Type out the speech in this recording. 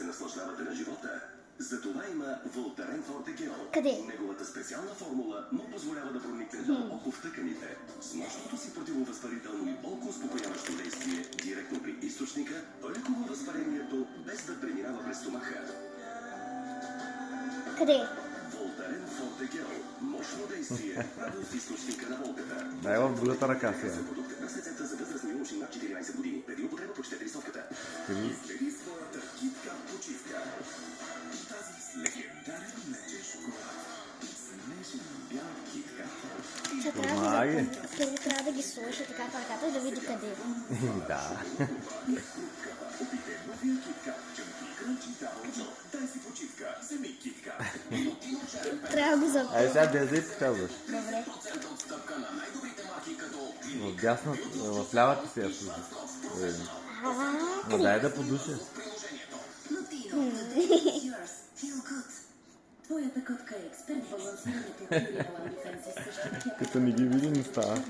се наслаждавате на живота. Затова има Волтарен Форте Гел. Къде? Неговата специална формула му позволява да проникне дълбоко в тъканите. С мощното си противовъзпалително и болко-успокояващо действие директно при източника, той лекува възпалението без да преминава през стомаха. Къде? Волтарен Форте Гел. Мощно действие право в източника на болката. Дай в другата ръка сега. За продукт без рецепта за възрастни юноши над 14 години. Преди употреба прочетете листовката. Изгради своята китка почивка. Тази с легендарен мечеш шоколад. Смешен бял китка. Първо трябва да ги сложи така в ръката и да види къде. Да. Опите новия китка. Чъмки крънчи давно. Дай си почивка. Вземи китка. Трябва да го Ай запомня. сега без да й показваш. Добре. Отстъпка на най-добрите марки като В дясната, в лявата си я служи. Но дай да подуша. Твоята котка е експерт в балансирането и антифенси. Като не ги види, не става.